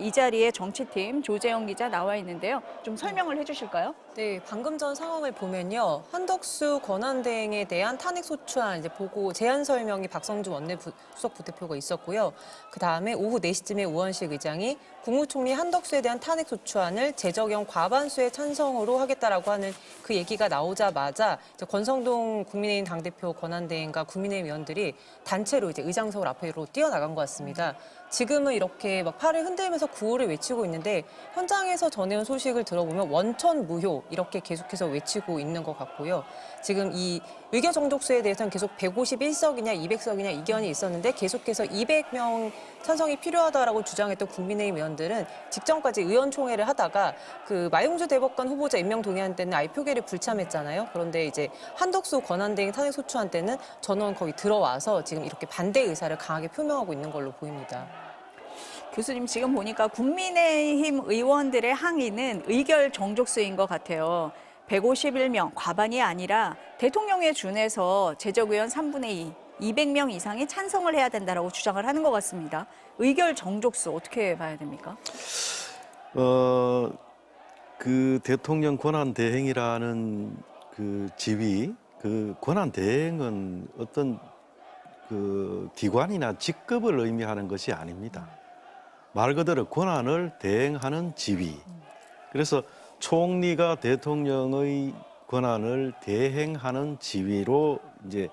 이 자리에 정치팀 조재영 기자 나와 있는데요. 좀 설명을 해주실까요? 네, 방금 전 상황을 보면요. 한덕수 권한대행에 대한 탄핵소추안 이제 보고 제안 설명이 박성준 원내수석 부대표가 있었고요. 그 다음에 오후 4시쯤에 우원식 의장이 국무총리 한덕수에 대한 탄핵소추안을 재적용 과반수의 찬성으로 하겠다라고 하는 그 얘기가 나오자마자 이제 권성동 국민의힘 당대표 권한대행과 국민의힘 의원들이 단체로 이제 의장석 앞으로 뛰어나간 것 같습니다. 지금은 이렇게 막 팔을 흔들면서 구호를 외치고 있는데 현장에서 전해온 소식을 들어보면 원천 무효 이렇게 계속해서 외치고 있는 것 같고요. 지금 이 의결 정족수에 대해서는 계속 151석이냐 200석이냐 이견이 있었는데 계속해서 200명 찬성이 필요하다라고 주장했던 국민의힘 의원들은 직전까지 의원총회를 하다가 그 마용주 대법관 후보자 임명 동의안 때는 아예 표결에 불참했잖아요. 그런데 이제 한덕수 권한대행 탄핵소추안 때는 전원 거의 들어와서 지금 이렇게 반대 의사를 강하게 표명하고 있는 걸로 보입니다. 교수님 지금 보니까 국민의힘 의원들의 항의는 의결 정족수인 것 같아요. 151명 과반이 아니라 대통령에 준해서 제적의원 3분의 2, 200명 이상이 찬성을 해야 된다라고 주장을 하는 것 같습니다. 의결 정족수 어떻게 봐야 됩니까? 그 대통령 권한 대행이라는 그 지위, 그 권한 대행은 어떤 그 기관이나 직급을 의미하는 것이 아닙니다. 말 그대로 권한을 대행하는 지위. 그래서 총리가 대통령의 권한을 대행하는 지위로 이제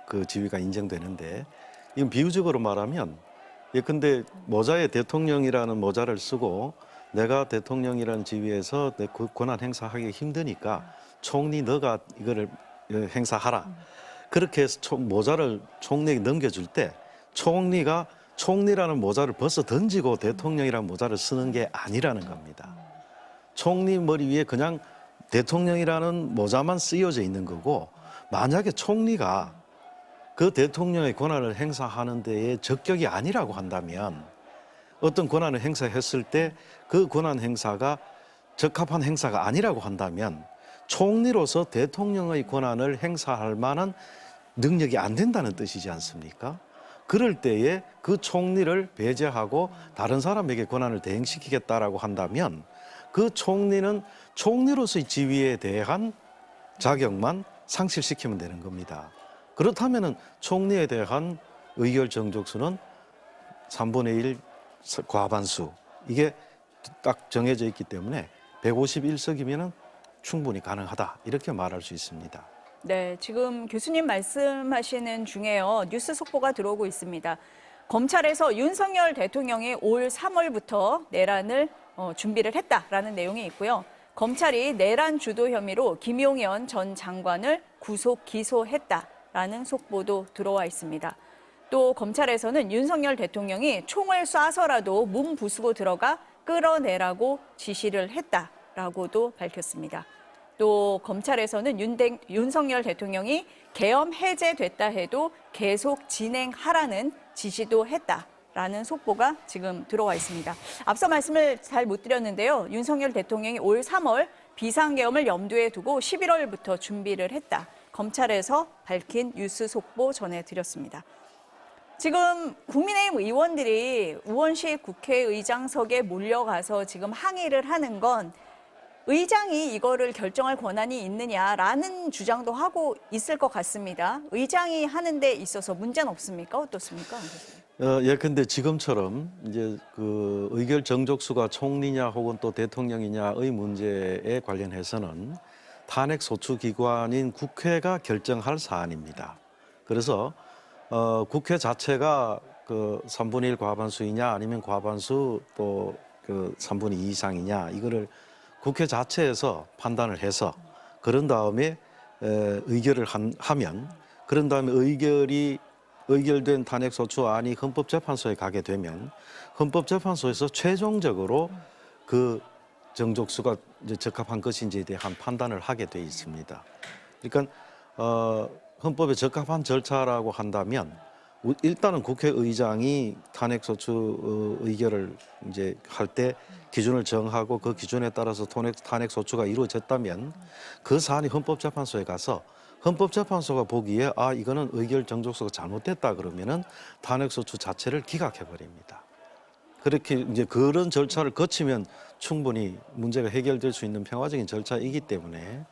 그 지위가 인정되는데, 이건 비유적으로 말하면 예컨대 모자에 대통령이라는 모자를 쓰고 내가 대통령이라는 지위에서 내 그 권한 행사하기 힘드니까 총리 너가 이거를 행사하라. 그렇게 해서 모자를 총리에게 넘겨줄 때 총리가 총리라는 모자를 벗어 던지고 대통령이라는 모자를 쓰는 게 아니라는 겁니다. 총리 머리 위에 그냥 대통령이라는 모자만 쓰여져 있는 거고, 만약에 총리가 그 대통령의 권한을 행사하는 데에 적격이 아니라고 한다면, 어떤 권한을 행사했을 때 그 권한 행사가 적합한 행사가 아니라고 한다면 총리로서 대통령의 권한을 행사할 만한 능력이 안 된다는 뜻이지 않습니까? 그럴 때에 그 총리를 배제하고 다른 사람에게 권한을 대행시키겠다라고 한다면 그 총리는 총리로서의 지위에 대한 자격만 상실시키면 되는 겁니다. 그렇다면 총리에 대한 의결 정족수는 3분의 1 과반수, 이게 딱 정해져 있기 때문에 151석이면 충분히 가능하다, 이렇게 말할 수 있습니다. 네, 지금 교수님 말씀하시는 중에요. 뉴스 속보가 들어오고 있습니다. 검찰에서 윤석열 대통령이 올 3월부터 내란을 준비를 했다라는 내용이 있고요. 검찰이 내란 주도 혐의로 김용현 전 장관을 구속 기소했다라는 속보도 들어와 있습니다. 또 검찰에서는 윤석열 대통령이 총을 쏴서라도 문 부수고 들어가 끌어내라고 지시를 했다라고도 밝혔습니다. 또 검찰에서는 윤석열 대통령이 계엄 해제됐다 해도 계속 진행하라는 지시도 했다라는 속보가 지금 들어와 있습니다. 앞서 말씀을 잘 못 드렸는데요. 윤석열 대통령이 올 3월 비상계엄을 염두에 두고 11월부터 준비를 했다. 검찰에서 밝힌 뉴스 속보 전해드렸습니다. 지금 국민의힘 의원들이 우원식 국회의장석에 몰려가서 지금 항의를 하는 건 의장이 이거를 결정할 권한이 있느냐라는 주장도 하고 있을 것 같습니다. 의장이 하는 데 있어서 문제는 없습니까? 어떻습니까? 예컨대 지금처럼 이제 그 의결 정족수가 총리냐 혹은 또 대통령이냐의 문제에 관련해서는 탄핵 소추 기관인 국회가 결정할 사안입니다. 그래서 국회 자체가 그 3분의 1 과반수이냐 아니면 과반수 또 그 3분의 2 이상이냐, 이거를 국회 자체에서 판단을 해서 그런 다음에 의결을 하면, 그런 다음에 의결된 탄핵소추안이 헌법재판소에 가게 되면 헌법재판소에서 최종적으로 그 정족수가 이제 적합한 것인지에 대한 판단을 하게 돼 있습니다. 그러니까 헌법에 적합한 절차라고 한다면 일단은 국회의장이 탄핵소추 의결을 이제 할 때 기준을 정하고 그 기준에 따라서 탄핵소추가 이루어졌다면 그 사안이 헌법재판소에 가서 헌법재판소가 보기에 이거는 의결 정족수가 잘못됐다 그러면은 탄핵소추 자체를 기각해 버립니다. 그렇게 이제 그런 절차를 거치면 충분히 문제가 해결될 수 있는 평화적인 절차이기 때문에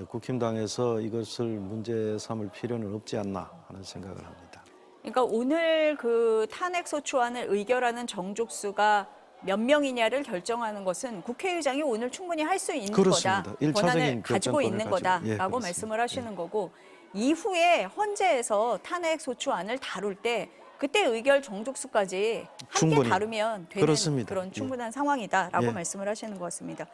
국힘당에서 이것을 문제 삼을 필요는 없지 않나 하는 생각을 합니다. 그러니까 오늘 그 탄핵 소추안을 의결하는 정족수가 몇 명이냐를 결정하는 것은 국회의장이 오늘 충분히 할 수 있는 그렇습니다. 거다. 일차적인 권한을 가지고 결정권을 있는 가지고. 거다라고 예, 그렇습니다. 말씀을 하시는 거고 이후에 헌재에서 탄핵 소추안을 다룰 때 그때 의결 정족수까지 함께 충분히. 다루면 되는 그렇습니다. 그런 예. 충분한 상황이다라고 예. 말씀을 하시는 것 같습니다.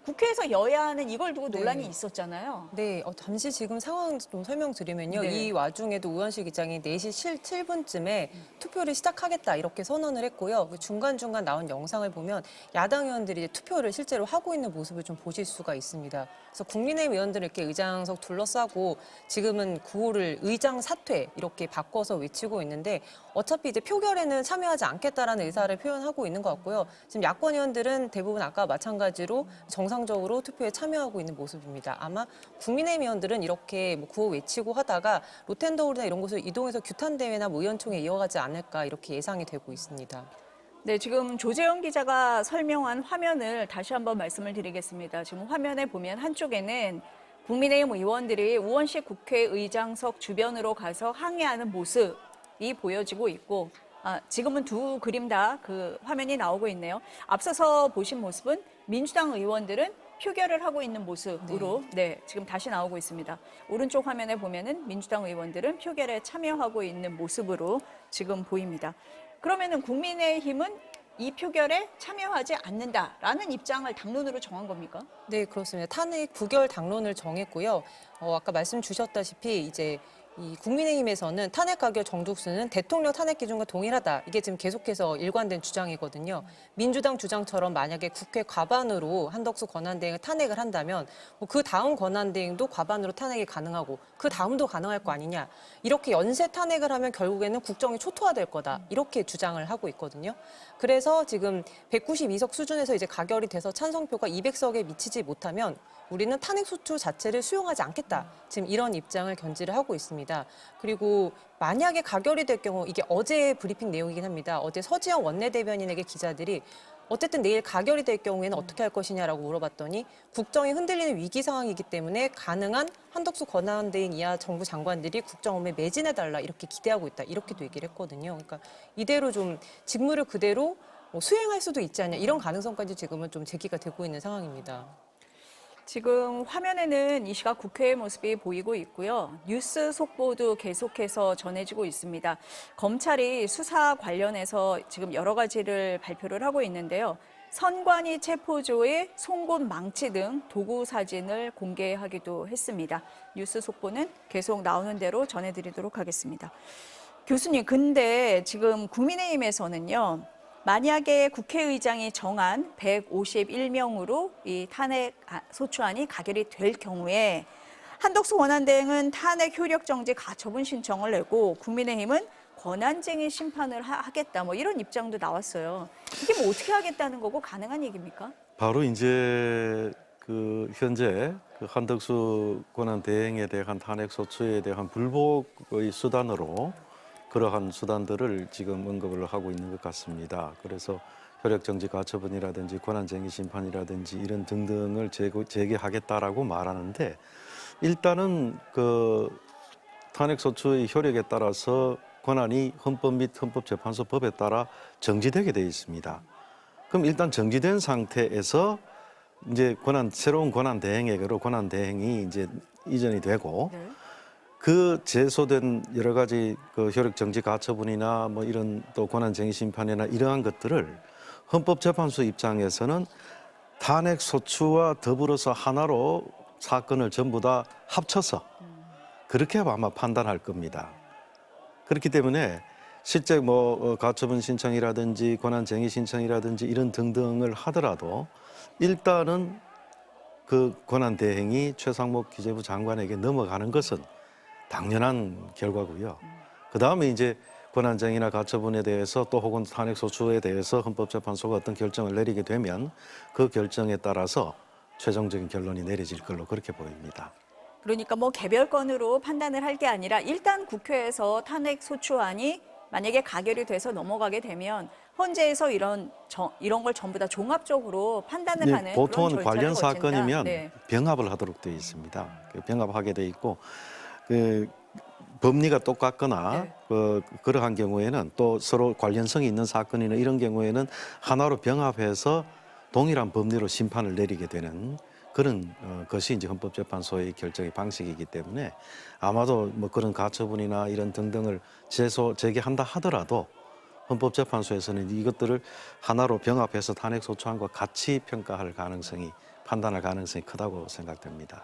국회에서 여야는 이걸 두고 네. 논란이 있었잖아요. 네, 잠시 지금 상황 좀 설명드리면요. 네. 이 와중에도 우원식 의장이 4시 7분쯤에 투표를 시작하겠다 이렇게 선언을 했고요. 그 중간중간 나온 영상을 보면 야당 의원들이 이제 투표를 실제로 하고 있는 모습을 좀 보실 수가 있습니다. 그래서 국민의힘 의원들을 이렇게 의장석 둘러싸고 지금은 구호를 의장 사퇴 이렇게 바꿔서 외치고 있는데 어차피 이제 표결에는 참여하지 않겠다라는 의사를 표현하고 있는 것 같고요. 지금 야권 의원들은 대부분 아까 마찬가지로 정상적으로 투표에 참여하고 있는 모습입니다. 아마 국민의힘 의원들은 이렇게 뭐 구호 외치고 하다가 로텐더홀이나 이런 곳을 이동해서 규탄 대회나 뭐 의원총회 이어가지 않을까 이렇게 예상이 되고 있습니다. 네, 지금 조재영 기자가 설명한 화면을 다시 한번 말씀을 드리겠습니다. 지금 화면에 보면 한쪽에는 국민의힘 의원들이 우원식 국회의장석 주변으로 가서 항의하는 모습이 보여지고 있고 지금은 두 그림 다 그 화면이 나오고 있네요. 앞서서 보신 모습은 민주당 의원들은 표결을 하고 있는 모습으로 네, 지금 다시 나오고 있습니다. 오른쪽 화면에 보면은 민주당 의원들은 표결에 참여하고 있는 모습으로 지금 보입니다. 그러면은 국민의힘은 이 표결에 참여하지 않는다라는 입장을 당론으로 정한 겁니까? 네, 그렇습니다. 탄핵 부결 당론을 정했고요. 아까 말씀 주셨다시피 이제 이 국민의힘에서는 탄핵 가결 정족수는 대통령 탄핵 기준과 동일하다. 이게 지금 계속해서 일관된 주장이거든요. 민주당 주장처럼 만약에 국회 과반으로 한덕수 권한대행을 탄핵을 한다면 그 다음 권한대행도 과반으로 탄핵이 가능하고 그 다음도 가능할 거 아니냐. 이렇게 연쇄 탄핵을 하면 결국에는 국정이 초토화될 거다. 이렇게 주장을 하고 있거든요. 그래서 지금 192석 수준에서 이제 가결이 돼서 찬성표가 200석에 미치지 못하면 우리는 탄핵소추 자체를 수용하지 않겠다. 지금 이런 입장을 견지를 하고 있습니다. 그리고 만약에 가결이 될 경우 이게 어제 브리핑 내용이긴 합니다. 어제 서지영 원내대변인에게 기자들이 어쨌든 내일 가결이 될 경우에는 어떻게 할 것이냐라고 물어봤더니 국정이 흔들리는 위기 상황이기 때문에 가능한 한덕수 권한대행 이하 정부 장관들이 국정 업무에 매진해달라 이렇게 기대하고 있다. 이렇게도 얘기를 했거든요. 그러니까 이대로 좀 직무를 그대로 수행할 수도 있지 않냐 이런 가능성까지 지금은 좀 제기가 되고 있는 상황입니다. 지금 화면에는 이 시각 국회의 모습이 보이고 있고요. 뉴스 속보도 계속해서 전해지고 있습니다. 검찰이 수사 관련해서 지금 여러 가지를 발표를 하고 있는데요. 선관위 체포조의 송곳 망치 등 도구 사진을 공개하기도 했습니다. 뉴스 속보는 계속 나오는 대로 전해드리도록 하겠습니다. 교수님, 근데 지금 국민의힘에서는요. 만약에 국회의장이 정한 151명으로 이 탄핵 소추안이 가결이 될 경우에 한덕수 권한대행은 탄핵 효력정지 가처분 신청을 내고 국민의힘은 권한쟁의 심판을 하겠다 뭐 이런 입장도 나왔어요. 이게 뭐 어떻게 하겠다는 거고 가능한 얘기입니까? 바로 이제 그 현재 그 한덕수 권한대행에 대한 탄핵 소추에 대한 불복의 수단으로 그러한 수단들을 지금 언급을 하고 있는 것 같습니다. 그래서 효력정지 가처분이라든지 권한쟁의 심판이라든지 이런 등등을 제기하겠다라고 말하는데 일단은 그 탄핵소추의 효력에 따라서 권한이 헌법 및 헌법재판소 법에 따라 정지되게 되어 있습니다. 그럼 일단 정지된 상태에서 이제 새로운 권한대행에게로 권한대행이 이제 이전이 되고 네. 그 제소된 여러 가지 그 효력정지 가처분이나 뭐 이런 또 권한쟁의 심판이나 이러한 것들을 헌법재판소 입장에서는 탄핵소추와 더불어서 하나로 사건을 전부 다 합쳐서 그렇게 아마 판단할 겁니다. 그렇기 때문에 실제 뭐 가처분 신청이라든지 권한쟁의 신청이라든지 이런 등등을 하더라도 일단은 그 권한대행이 최상목 기재부 장관에게 넘어가는 것은 당연한 결과고요. 그다음에 이제 권한쟁의나 가처분에 대해서 또 혹은 탄핵소추에 대해서 헌법재판소가 어떤 결정을 내리게 되면 그 결정에 따라서 최종적인 결론이 내려질 걸로 그렇게 보입니다. 그러니까 뭐 개별건으로 판단을 할 게 아니라 일단 국회에서 탄핵소추안이 만약에 가결이 돼서 넘어가게 되면 헌재에서 이런 걸 전부 다 종합적으로 판단을 하는 보통은 그런 절차를 관련 거친다. 사건이면 네. 병합을 하도록 되어 있습니다. 병합하게 돼 있고 그 법리가 똑같거나 네. 그러한 경우에는 또 서로 관련성이 있는 사건이나 이런 경우에는 하나로 병합해서 동일한 법리로 심판을 내리게 되는 그런 것이 이제 헌법재판소의 결정의 방식이기 때문에 아마도 뭐 그런 가처분이나 이런 등등을 제기한다 하더라도 헌법재판소에서는 이것들을 하나로 병합해서 탄핵 소추안과 같이 평가할 가능성이 판단할 가능성이 크다고 생각됩니다.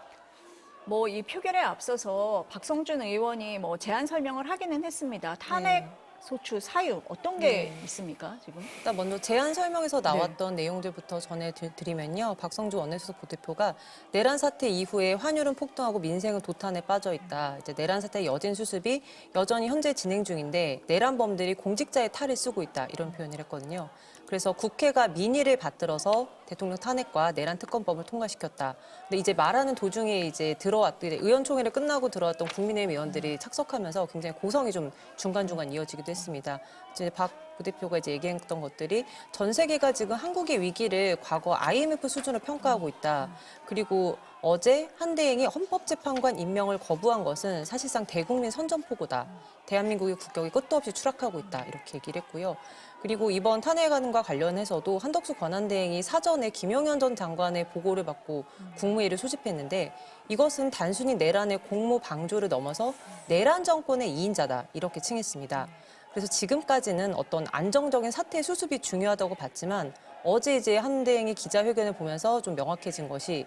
뭐 이 표결에 앞서서 박성준 의원이 뭐 제안 설명을 하기는 했습니다. 탄핵 소추 사유 어떤 게 네. 있습니까 지금? 일단 먼저 제안 설명에서 나왔던 내용들부터 전해드리면요. 박성주 원내수석 부대표가 내란 사태 이후에 환율은 폭등하고 민생은 도탄에 빠져 있다. 이제 내란 사태 여진 수습이 여전히 현재 진행 중인데 내란범들이 공직자의 탈을 쓰고 있다. 이런 표현을 했거든요. 그래서 국회가 민의를 받들어서 대통령 탄핵과 내란 특검법을 통과시켰다. 근데 이제 말하는 도중에 이제 들어왔던 의원총회를 끝나고 들어왔던 국민의힘 의원들이 착석하면서 굉장히 고성이 좀 중간중간 이어지기도 했습니다. 이제 박 부대표가 이제 얘기했던 것들이 전 세계가 지금 한국의 위기를 과거 IMF 수준으로 평가하고 있다. 그리고 어제 한대행이 헌법재판관 임명을 거부한 것은 사실상 대국민 선전포고다. 대한민국의 국격이 끝도 없이 추락하고 있다. 이렇게 얘기를 했고요. 그리고 이번 탄핵안과 관련해서도 한덕수 권한대행이 사전에 김용현 전 장관의 보고를 받고 국무회의를 소집했는데 이것은 단순히 내란의 공모 방조를 넘어서 내란 정권의 2인자다. 이렇게 칭했습니다. 그래서 지금까지는 어떤 안정적인 사태 수습이 중요하다고 봤지만 어제 이제 한대행이 기자회견을 보면서 좀 명확해진 것이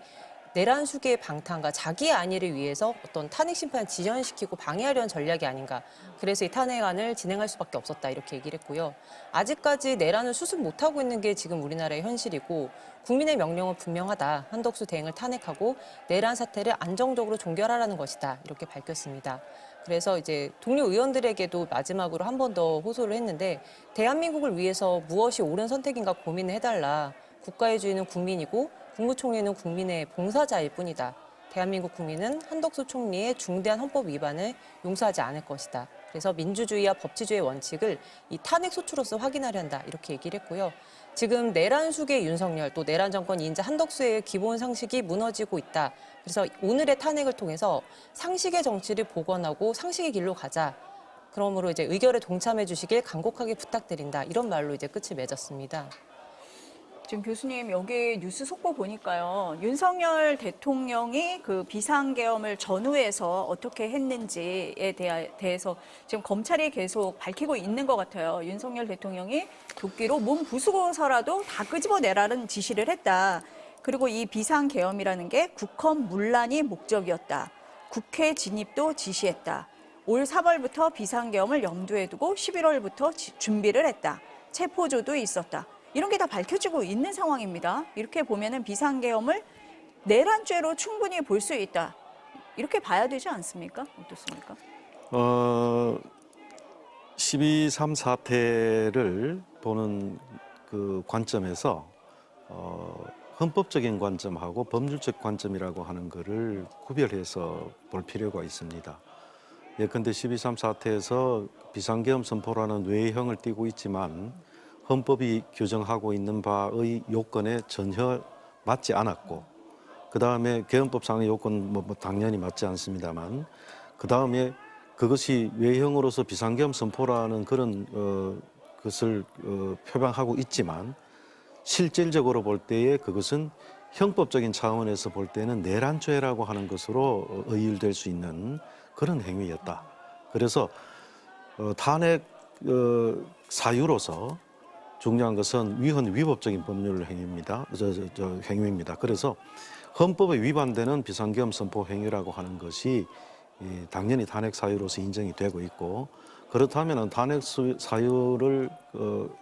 내란 수계의 방탄과 자기의 안위를 위해서 어떤 탄핵 심판을 지연시키고 방해하려는 전략이 아닌가. 그래서 이 탄핵안을 진행할 수밖에 없었다 이렇게 얘기를 했고요. 아직까지 내란을 수습 못하고 있는 게 지금 우리나라의 현실이고 국민의 명령은 분명하다. 한덕수 대행을 탄핵하고 내란 사태를 안정적으로 종결하라는 것이다. 이렇게 밝혔습니다. 그래서 이제 동료 의원들에게도 마지막으로 한 번 더 호소를 했는데 대한민국을 위해서 무엇이 옳은 선택인가 고민을 해달라. 국가의 주인은 국민이고 국무총리는 국민의 봉사자일 뿐이다. 대한민국 국민은 한덕수 총리의 중대한 헌법 위반을 용서하지 않을 것이다. 그래서 민주주의와 법치주의의 원칙을 이 탄핵 소추로서 확인하려 한다. 이렇게 얘기를 했고요. 지금 내란 수계 윤석열 또 내란 정권 2인자 한덕수의 기본 상식이 무너지고 있다. 그래서 오늘의 탄핵을 통해서 상식의 정치를 복원하고 상식의 길로 가자. 그러므로 이제 의결에 동참해 주시길 간곡하게 부탁드린다. 이런 말로 이제 끝을 맺었습니다. 지금 교수님 여기 뉴스 속보 보니까요. 윤석열 대통령이 그 비상계엄을 전후해서 어떻게 했는지에 대해서 지금 검찰이 계속 밝히고 있는 것 같아요. 윤석열 대통령이 도끼로 몸 부수고서라도 다 끄집어내라는 지시를 했다. 그리고 이 비상계엄이라는 게 국헌 문란이 목적이었다. 국회 진입도 지시했다. 올 3월부터 비상계엄을 염두에 두고 11월부터 준비를 했다. 체포조도 있었다. 이런 게 다 밝혀지고 있는 상황입니다. 이렇게 보면은 비상계엄을 내란죄로 충분히 볼 수 있다. 이렇게 봐야 되지 않습니까? 어떻습니까? 12.3 사태를 보는 그 관점에서 헌법적인 관점하고 법률적 관점이라고 하는 것을 구별해서 볼 필요가 있습니다. 예컨대 12.3 사태에서 비상계엄 선포라는 외형을 띠고 있지만 헌법이 규정하고 있는 바의 요건에 전혀 맞지 않았고 그다음에 계엄법상의 요건 뭐 당연히 맞지 않습니다만 그다음에 그것이 외형으로서 비상계엄 선포라는 그런 것을 표방하고 있지만 실질적으로 볼 때에 그것은 형법적인 차원에서 볼 때는 내란죄라고 하는 것으로 의율될 수 있는 그런 행위였다. 그래서 탄핵 사유로서 중요한 것은 위헌위법적인 법률 행위입니다. 행위입니다. 그래서 헌법에 위반되는 비상계엄 선포 행위라고 하는 것이 당연히 탄핵 사유로서 인정이 되고 있고 그렇다면 탄핵 사유를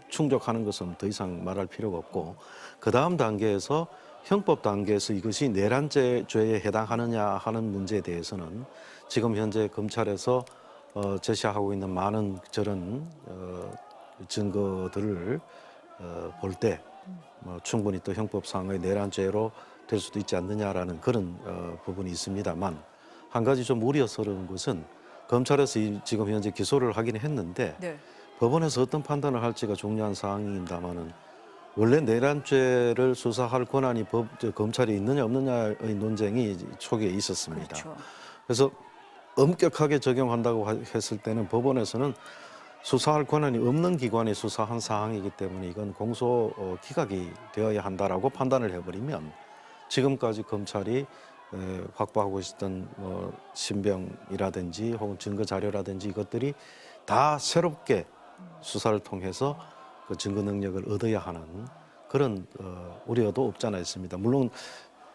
충족하는 것은 더 이상 말할 필요가 없고 그 다음 단계에서 형법 단계에서 이것이 내란죄에 해당하느냐 하는 문제에 대해서는 지금 현재 검찰에서 제시하고 있는 많은 저런 증거들을 볼 때 충분히 또 형법상의 내란죄로 될 수도 있지 않느냐라는 그런 부분이 있습니다만 한 가지 좀 우려스러운 것은 검찰에서 지금 현재 기소를 하긴 했는데 네. 법원에서 어떤 판단을 할지가 중요한 사항입니다만은 원래 내란죄를 수사할 권한이 검찰이 있느냐 없느냐의 논쟁이 초기에 있었습니다. 그렇죠. 그래서 엄격하게 적용한다고 했을 때는 법원에서는 수사할 권한이 없는 기관이 수사한 사항이기 때문에 이건 공소 기각이 되어야 한다라고 판단을 해버리면 지금까지 검찰이 확보하고 있었던 신병이라든지 혹은 증거 자료라든지 이것들이 다 새롭게 수사를 통해서 그 증거 능력을 얻어야 하는 그런 우려도 없지 않아 있습니다. 물론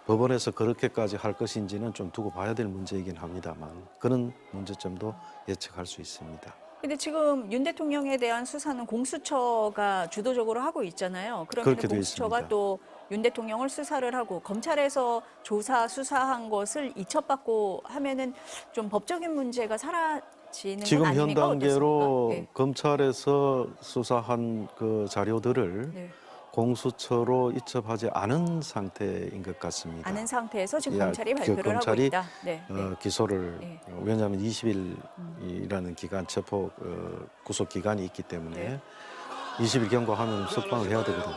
법원에서 그렇게까지 할 것인지는 좀 두고 봐야 될 문제이긴 합니다만 그런 문제점도 예측할 수 있습니다. 근데 지금 윤 대통령에 대한 수사는 공수처가 주도적으로 하고 있잖아요. 그러면 그렇게 돼 공수처가 있습니다. 또 윤 대통령을 수사를 하고 검찰에서 수사한 것을 이첩받고 하면은 좀 법적인 문제가 사라지는 지금 건 현 아닙니까? 단계로 어떻습니까? 검찰에서 수사한 그 자료들을 네. 공수처로 이첩하지 않은 상태인 것 같습니다. 아는 상태에서 지금 야, 검찰이 그 발표를 하고 검찰이, 있다. 네. 네. 기소를 네. 왜냐하면 20일이라는 기간 체포 구속 기간이 있기 때문에 네. 20일 경과하면 석방을 해야 되거든요.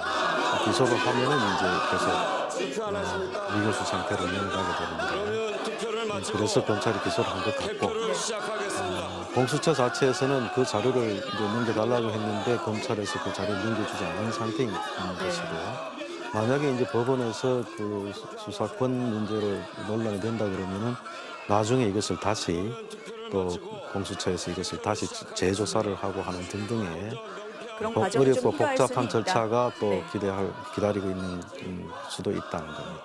기소를 하면은 이제 계속 미결수 상태로 넘어가게 됩니다. 그래서 검찰이 기소를 한 것 같고 공수처 자체에서는 그 자료를 이제 넘겨달라고 했는데 검찰에서 그 자료를 넘겨주지 않은 상태인 것이고요. 만약에 이제 법원에서 그 수사권 문제로 논란이 된다 그러면은 나중에 이것을 다시 또 공수처에서 이것을 다시 재조사를 하고 하는 등등의 그런 과정이 좀 어렵고 필요할 복잡한 수는 있다. 절차가 또 네. 기다리고 있는 수도 있다는 겁니다.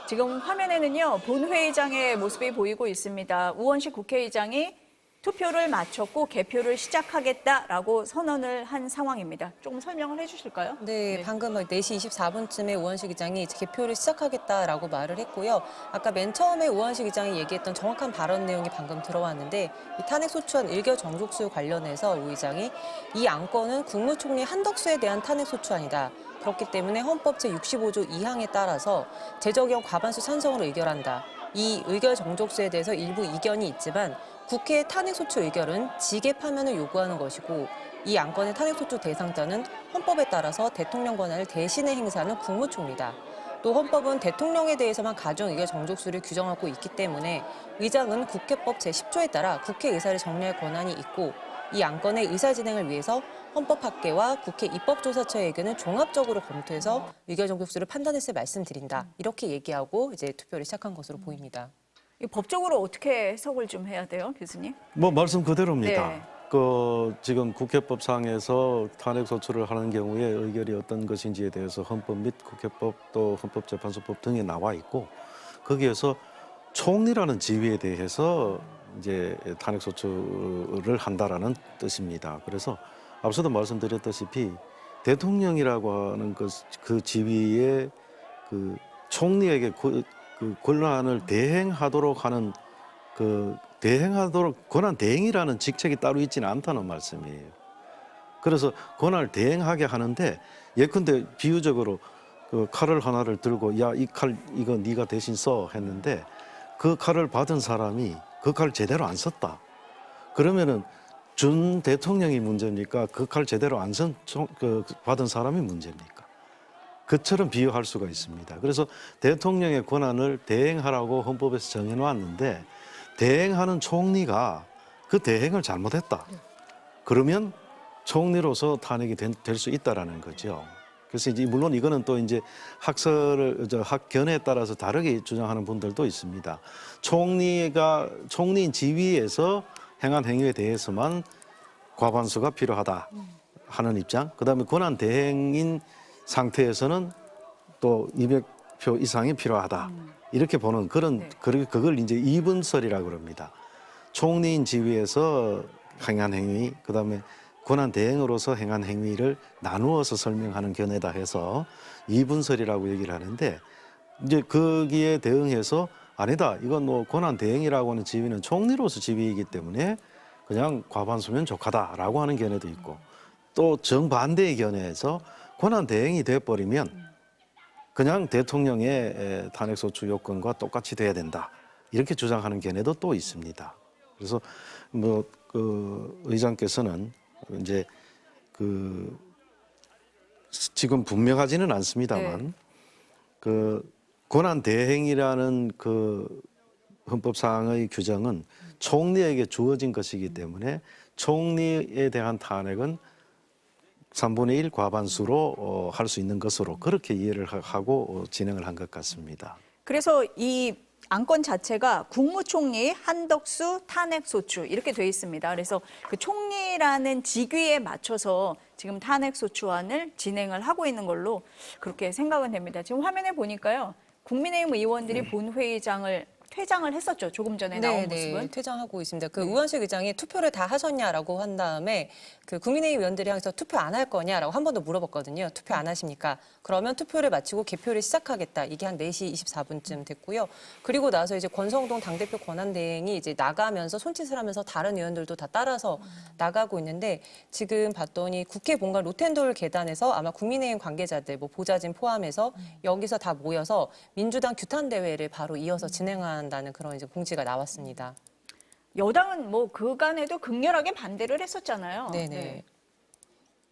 지금 화면에는요, 본회의장의 모습이 보이고 있습니다. 우원식 국회의장이 투표를 마쳤고 개표를 시작하겠다라고 선언을 한 상황입니다. 조금 설명을 해주실까요? 네, 방금 4시 24분쯤에 우원식 의장이 개표를 시작하겠다라고 말을 했고요. 아까 맨 처음에 우원식 의장이 얘기했던 정확한 발언 내용이 방금 들어왔는데 이 탄핵소추안 일개 정족수 관련해서 우 의장이 이 안건은 국무총리 한덕수에 대한 탄핵소추안이다. 그렇기 때문에 헌법 제65조 2항에 따라서 재적용 과반수 찬성으로 의결한다. 이 의결 정족수에 대해서 일부 이견이 있지만 국회의 탄핵소추 의결은 직계 파면을 요구하는 것이고 이 안건의 탄핵소추 대상자는 헌법에 따라서 대통령 권한을 대신에 행사하는 국무총리다. 또 헌법은 대통령에 대해서만 가중 의결 정족수를 규정하고 있기 때문에 의장은 국회법 제10조에 따라 국회 의사를 정리할 권한이 있고 이 안건의 의사 진행을 위해서 헌법학계와 국회 입법조사처의 의견을 종합적으로 검토해서 의결 정족수를 판단했을 말씀드린다. 이렇게 얘기하고 이제 투표를 시작한 것으로 보입니다. 이 법적으로 어떻게 해석을 좀 해야 돼요, 교수님? 뭐 말씀 그대로입니다. 네. 지금 국회법상에서 탄핵 소추를 하는 경우에 의결이 어떤 것인지에 대해서 헌법 및 국회법 또 헌법재판소법 등에 나와 있고 거기에서 총리라는 지위에 대해서 이제 탄핵 소추를 한다라는 뜻입니다. 그래서 앞서도 말씀드렸다시피 대통령이라고 하는 그 지위에 그 총리에게 그 권한을 대행하도록 하는 대행하도록 권한 대행이라는 직책이 따로 있지는 않다는 말씀이에요. 그래서 권한을 대행하게 하는데 예컨대 비유적으로 그 칼을 하나를 들고 야, 이 칼 이거 네가 대신 써 했는데 그 칼을 받은 사람이 그 칼을 제대로 안 썼다. 그러면은 준 대통령이 문제입니까? 그 칼 제대로 안 쓴 받은 사람이 문제입니까? 그처럼 비유할 수가 있습니다. 그래서 대통령의 권한을 대행하라고 헌법에서 정해놓았는데 대행하는 총리가 그 대행을 잘못했다. 그러면 총리로서 탄핵이 될 수 있다라는 거죠. 그래서 이제 물론 이거는 또 이제 학견에 따라서 다르게 주장하는 분들도 있습니다. 총리인 지위에서 행한 행위에 대해서만 과반수가 필요하다 하는 입장. 그다음에 권한 대행인 상태에서는 또 200표 이상이 필요하다. 이렇게 보는 그걸 이제 이분설이라고 그럽니다. 총리인 지위에서 행한 행위, 그다음에 권한 대행으로서 행한 행위를 나누어서 설명하는 견해다 해서 이분설이라고 얘기를 하는데 이제 거기에 대응해서 아니다. 이건 뭐 권한 대행이라고 하는 지위는 총리로서 지위이기 때문에 그냥 과반수면 족하다라고 하는 견해도 있고 또 정반대의 견해에서 권한 대행이 돼버리면 그냥 대통령의 탄핵소추 요건과 똑같이 돼야 된다. 이렇게 주장하는 견해도 또 있습니다. 그래서 의장께서는 이제 그 지금 분명하지는 않습니다만 네. 그 권한 대행이라는 그 헌법상의 규정은 총리에게 주어진 것이기 때문에 총리에 대한 탄핵은 3분의 1 과반수로 할 수 있는 것으로 그렇게 이해를 하고 진행을 한 것 같습니다. 그래서 이 안건 자체가 국무총리 한덕수 탄핵소추 이렇게 돼 있습니다. 그래서 그 총리라는 직위에 맞춰서 지금 탄핵소추안을 진행을 하고 있는 걸로 그렇게 생각은 됩니다. 지금 화면에 보니까요. 국민의힘 의원들이 본회의장을 퇴장을 했었죠. 조금 전에 나온 모습은. 퇴장하고 있습니다. 그 우원식 의장이 투표를 다 하셨냐라고 한 다음에 그 국민의힘 의원들이 항상 투표 안 할 거냐라고 한 번 더 물어봤거든요. 투표 안 하십니까? 그러면 투표를 마치고 개표를 시작하겠다. 이게 한 4시 24분쯤 됐고요. 그리고 나서 이제 권성동 당대표 권한대행이 이제 나가면서 손짓을 하면서 다른 의원들도 다 따라서 나가고 있는데 지금 봤더니 국회 본관 로텐도를 계단에서 아마 국민의힘 관계자들 뭐 보좌진 포함해서 여기서 다 모여서 민주당 규탄 대회를 바로 이어서 진행한다는 그런 이제 공지가 나왔습니다. 여당은 뭐 그간에도 극렬하게 반대를 했었잖아요. 네네.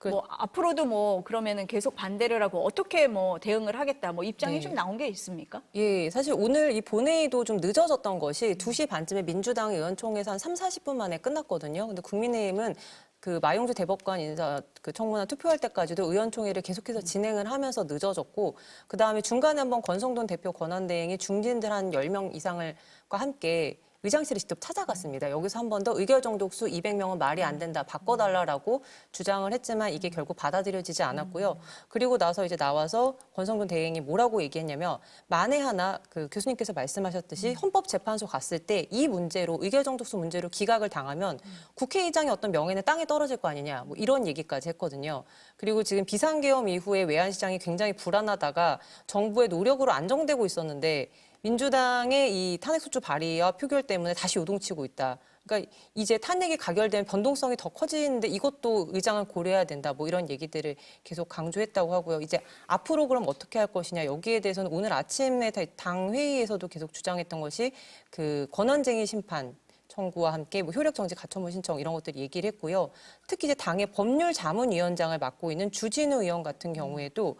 뭐 앞으로도 뭐 그러면은 계속 반대를 하고 어떻게 뭐 대응을 하겠다 뭐 입장이 네. 좀 나온 게 있습니까? 예, 사실 오늘 이 본회의도 좀 늦어졌던 것이 2시 반쯤에 민주당 의원총회에서 한 3, 40분 만에 끝났거든요. 근데 국민의힘은 그 마용주 대법관 인사 그 청문회 투표할 때까지도 의원총회를 계속해서 진행을 하면서 늦어졌고 그다음에 중간에 한번 권성동 대표 권한대행이 중진들 한 10명 이상과 함께 의장실에 직접 찾아갔습니다. 여기서 한 번 더 의결 정독수 200명은 말이 안 된다. 바꿔달라라고 주장을 했지만 이게 결국 받아들여지지 않았고요. 그리고 나서 이제 나와서 권성동 대행이 뭐라고 얘기했냐면 만에 하나 그 교수님께서 말씀하셨듯이 헌법재판소 갔을 때 이 문제로 의결 정독수 문제로 기각을 당하면 국회의장의 어떤 명예는 땅에 떨어질 거 아니냐. 뭐 이런 얘기까지 했거든요. 그리고 지금 비상계엄 이후에 외환시장이 굉장히 불안하다가 정부의 노력으로 안정되고 있었는데 민주당의 이 탄핵소추 발의와 표결 때문에 다시 요동치고 있다. 그러니까 이제 탄핵이 가결되면 변동성이 더 커지는데 이것도 의장을 고려해야 된다. 뭐 이런 얘기들을 계속 강조했다고 하고요. 이제 앞으로 그럼 어떻게 할 것이냐. 여기에 대해서는 오늘 아침에 당 회의에서도 계속 주장했던 것이 그 권한쟁의 심판 청구와 함께 뭐 효력 정지 가처분 신청 이런 것들 얘기를 했고요. 특히 이제 당의 법률 자문위원장을 맡고 있는 주진우 의원 같은 경우에도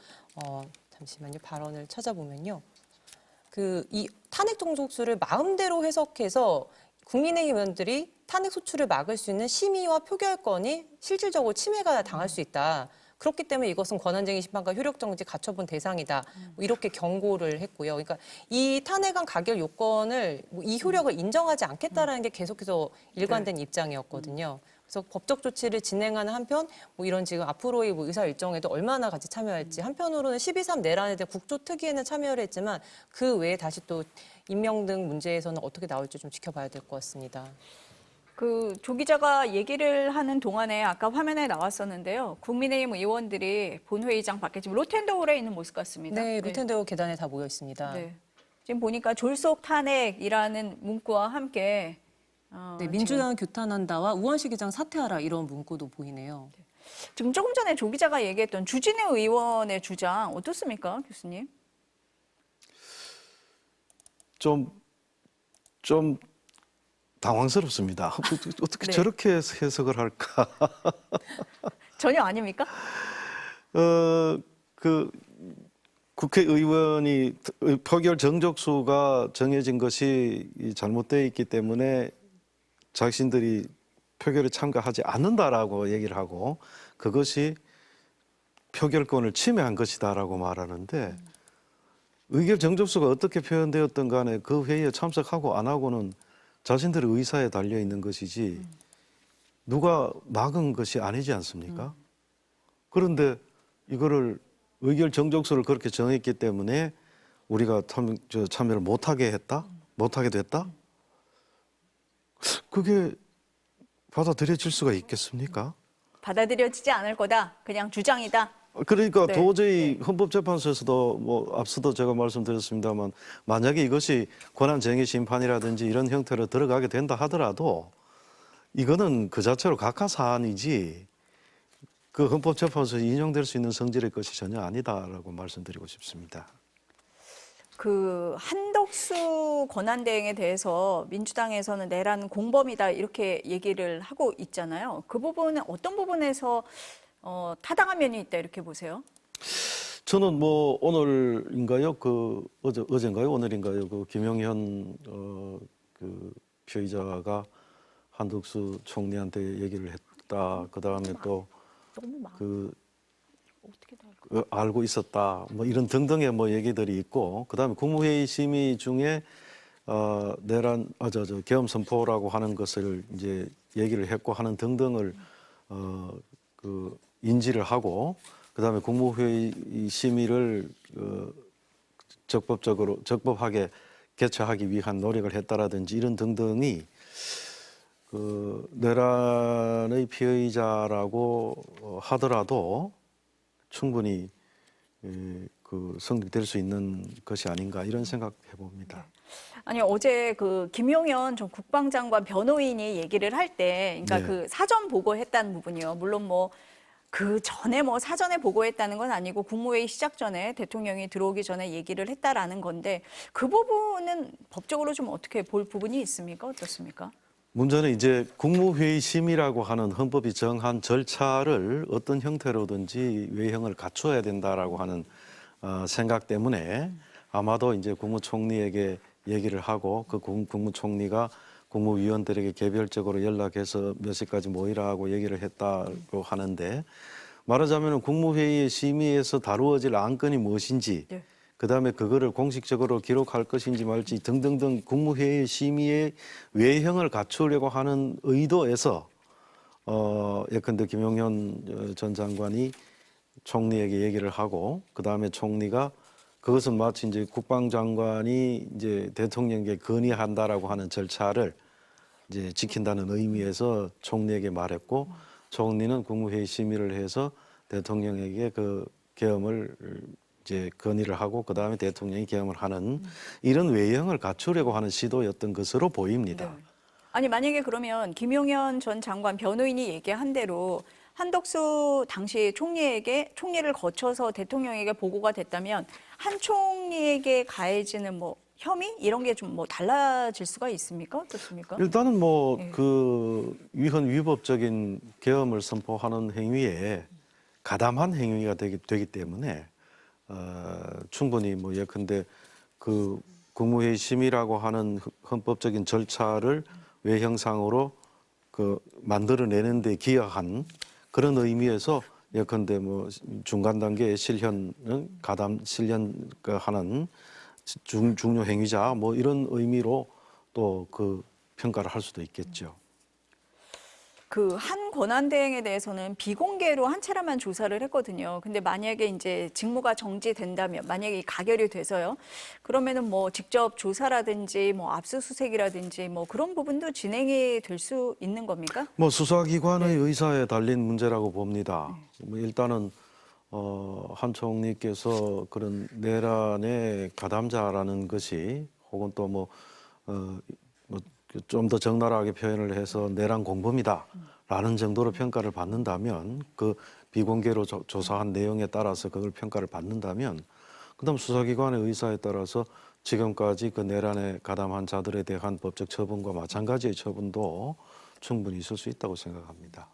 잠시만요. 발언을 찾아보면요. 이 탄핵 정족수를 마음대로 해석해서 국민의힘 의원들이 탄핵 소추를 막을 수 있는 심의와 표결권이 실질적으로 침해가 당할 수 있다. 그렇기 때문에 이것은 권한쟁의 심판과 효력정지 가처분 대상이다. 뭐 이렇게 경고를 했고요. 그러니까 이 탄핵안 가결 요건을 이 효력을 인정하지 않겠다라는 게 계속해서 일관된 입장이었거든요. 그래서 법적 조치를 진행하는 한편 뭐 이런 지금 앞으로의 뭐 의사 일정에도 얼마나 같이 참여할지 한편으로는 12.3 내란에 대한 국조특위에는 참여를 했지만 그 외에 다시 또 임명 등 문제에서는 어떻게 나올지 좀 지켜봐야 될 것 같습니다. 그 조 기자가 얘기를 하는 동안에 아까 화면에 나왔었는데요. 국민의힘 의원들이 본회의장 밖에 지금 로텐더홀에 있는 모습 같습니다. 네, 로텐더 계단에 다 모여 있습니다. 네. 지금 보니까 졸속 탄핵이라는 문구와 함께 네, 민주당 규탄한다와 우원식 의장 사퇴하라 이런 문구도 보이네요. 지금 조금 전에 조 기자가 얘기했던 주진우 의원의 주장 어떻습니까, 교수님? 좀 당황스럽습니다. 어떻게 네. 저렇게 해석을 할까? 전혀 아닙니까? 그 국회의원이 표결 정족수가 정해진 것이 잘못되어 있기 때문에 자신들이 표결에 참가하지 않는다라고 얘기를 하고 그것이 표결권을 침해한 것이다라고 말하는데 의결 정족수가 어떻게 표현되었든 간에 그 회의에 참석하고 안 하고는 자신들의 의사에 달려 있는 것이지 누가 막은 것이 아니지 않습니까? 그런데 이거를 의결 정족수를 그렇게 정했기 때문에 우리가 참여를 못하게 했다? 못하게 됐다? 그게 받아들여질 수가 있겠습니까? 받아들여지지 않을 거다. 그냥 주장이다. 그러니까 네. 도저히 헌법재판소에서도 뭐 앞서도 제가 말씀드렸습니다만 만약에 이것이 권한쟁의 심판이라든지 이런 형태로 들어가게 된다 하더라도 이거는 그 자체로 각하사안이지 그 헌법재판소에 인용될 수 있는 성질의 것이 전혀 아니다라고 말씀드리고 싶습니다. 그 한덕수 권한대행에 대해서 민주당에서는 내란 공범이다 이렇게 얘기를 하고 있잖아요. 그 부분은 어떤 부분에서 타당한 면이 있다 이렇게 보세요? 저는 뭐 오늘인가요? 어젠가요? 오늘인가요? 김용현 그 피의자가 한덕수 총리한테 얘기를 했다. 그다음에 또 너무 많아. 그 어떻게 다 알까? 알고 있었다. 뭐 이런 등등의 뭐 얘기들이 있고, 그다음에 국무회의 심의 중에 계엄 선포라고 하는 것을 이제 얘기를 했고 하는 등등을 인지를 하고, 그다음에 국무회의 심의를 적법하게 개최하기 위한 노력을 했다라든지 이런 등등이 내란의 피해자라고 하더라도 충분히 성립될 수 있는 것이 아닌가 이런 생각해 봅니다. 아니 어제 그 김용현 전 국방장관 변호인이 얘기를 할 때, 그러니까 네. 그 사전 보고했다는 부분이요. 물론 뭐 그 전에 뭐 사전에 보고했다는 건 아니고 국무회의 시작 전에 대통령이 들어오기 전에 얘기를 했다라는 건데 그 부분은 법적으로 좀 어떻게 볼 부분이 있습니까? 어떻습니까? 문제는 이제 국무회의 심의라고 하는 헌법이 정한 절차를 어떤 형태로든지 외형을 갖춰야 된다라고 하는 생각 때문에 아마도 이제 국무총리에게 얘기를 하고 그 국무총리가 국무위원들에게 개별적으로 연락해서 몇 시까지 모이라고 얘기를 했다고 하는데, 말하자면 국무회의 심의에서 다루어질 안건이 무엇인지, 네. 그다음에 그거를 공식적으로 기록할 것인지 말지 등등등 국무회의 심의의 외형을 갖추려고 하는 의도에서 예컨대 김용현 전 장관이 총리에게 얘기를 하고, 그다음에 총리가 그것은 마치 이제 국방장관이 이제 대통령에게 건의한다라고 하는 절차를 이제 지킨다는 의미에서 총리에게 말했고, 총리는 국무회의 심의를 해서 대통령에게 그 계엄을 이제 건의를 하고 그다음에 대통령이 계엄을 하는 이런 외형을 갖추려고 하는 시도였던 것으로 보입니다. 네. 아니 만약에 그러면 김용현 전 장관 변호인이 얘기한 대로 한덕수 당시 총리를 거쳐서 대통령에게 보고가 됐다면 한 총리에게 가해지는 뭐 혐의 이런 게 좀 뭐 달라질 수가 있습니까? 어떻습니까? 일단은 뭐 네. 그 위법적인 계엄을 선포하는 행위에 가담한 행위가 되기 때문에 충분히 뭐 예컨대 그 국무회의 심의라고 하는 헌법적인 절차를 외형상으로 그 만들어내는 데 기여한 그런 의미에서 예컨대 뭐 중간 단계의 실현은 실현하는 중요 행위자 뭐 이런 의미로 또 그 평가를 할 수도 있겠죠. 그 한 권한대행에 대해서는 비공개로 한 차례만 조사를 했거든요. 근데 만약에 이제 직무가 정지된다면, 만약에 가결이 돼서요, 그러면은 뭐 직접 조사라든지 뭐 압수수색이라든지 뭐 그런 부분도 진행이 될 수 있는 겁니까? 뭐 수사기관의 의사에 달린 문제라고 봅니다. 뭐 일단은 한 총리께서 그런 내란의 가담자라는 것이 혹은 또 뭐 좀 더 적나라하게 표현을 해서 내란 공범이다라는 정도로 평가를 받는다면, 그 비공개로 조사한 내용에 따라서 그걸 평가를 받는다면, 그다음 수사기관의 의사에 따라서 지금까지 그 내란에 가담한 자들에 대한 법적 처분과 마찬가지의 처분도 충분히 있을 수 있다고 생각합니다.